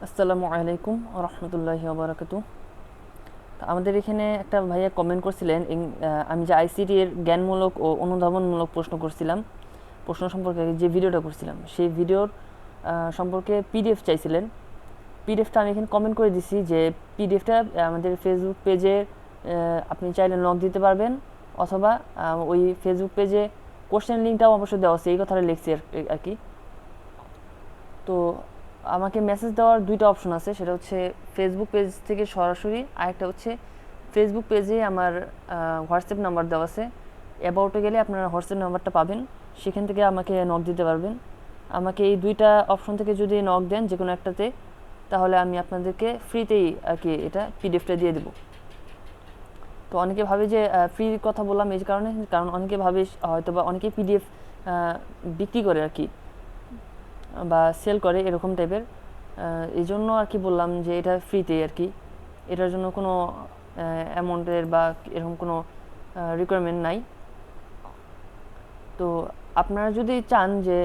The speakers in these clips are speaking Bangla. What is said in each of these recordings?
আসসালামু আলাইকুম রহমতুল্লাহি ওবরাকাতুহ। আমাদের এখানে একটা ভাইয়া কমেন্ট করছিলেন আমি যে আইসিটি এর জ্ঞানমূলক ও অনুধাবনমূলক প্রশ্ন করছিলাম, প্রশ্ন সম্পর্কে যে ভিডিওটা করছিলাম সেই ভিডিওর সম্পর্কে পিডিএফ চাইছিলেন। পিডিএফটা আমি এখানে কমেন্ট করে দিছি যে পিডিএফটা আমাদের ফেসবুক পেজে আপনি চাইলে নক দিতে পারবেন, অথবা ওই ফেসবুক পেজে কোশ্চেন লিঙ্কটাও অবশ্যই দেওয়া আছে, এই কথাটা লিখছি আর কি। তো আমাকে মেসেজ দেওয়ার দুইটা অপশন আছে, সেটা হচ্ছে ফেসবুক পেজ থেকে সরাসরি, আরেকটা হচ্ছে ফেসবুক পেজে আমার হোয়াটসঅ্যাপ নাম্বার দেওয়া আছে। অ্যাবাউটে গেলে আপনারা হোয়াটসঅ্যাপ নাম্বারটা পাবেন, সেখান থেকে আমাকে নক দিতে পারবেন। আমাকে এই দুইটা অপশন থেকে যদি নক দেন যে কোনো একটাতে, তাহলে আমি আপনাদেরকে ফ্রিতেই আর কি এটা পিডিএফটা দিয়ে দেবো। তো অনেকে ভাবে যে ফ্রির কথা বললাম এই কারণে, কারণ অনেকে ভাবে হয়তো বা অনেকে পিডিএফ বিক্রি করে আর কি, বা সেল করে এরকম টাইপের। এই জন্য আর কি বললাম যে এটা ফ্রিতে আর কি, এটার জন্য কোনো অ্যামাউন্টের বা এরকম কোনো রিকোয়ারমেন্ট নাই। তো আপনারা যদি চান যে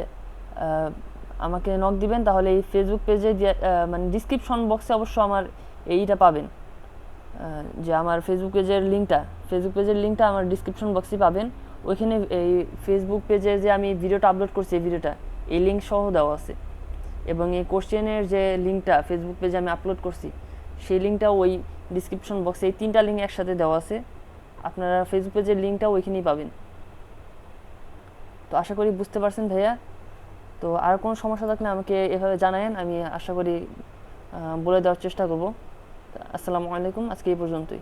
আমাকে নক দিবেন, তাহলে এই ফেসবুক পেজে মানে ডিসক্রিপশন বক্সে অবশ্য আমার এইটা পাবেন, যে আমার ফেসবুক পেজের লিঙ্কটা আমার ডিসক্রিপশন বক্সে পাবেন। ওইখানে এই ফেসবুক পেজে যে আমি ভিডিওটা আপলোড করছি, এই ভিডিওটা এই লিঙ্ক সহ দেওয়া আছে, এবং এই কোশ্চেনের যে লিঙ্কটা ফেসবুক পেজে আমি আপলোড করছি সেই লিঙ্কটা ওই ডিসক্রিপশন বক্সে, এই তিনটা লিঙ্ক একসাথে দেওয়া আছে। আপনারা ফেসবুক পেজের লিঙ্কটা ওইখানেই পাবেন। তো আশা করি বুঝতে পারছেন ভাইয়া। তো আর কোনো সমস্যা থাকলে আমাকে এভাবে জানায়েন, আমি আশা করি বলে দেওয়ার চেষ্টা করব। আসসালামু আলাইকুম, আজকে এই পর্যন্তই।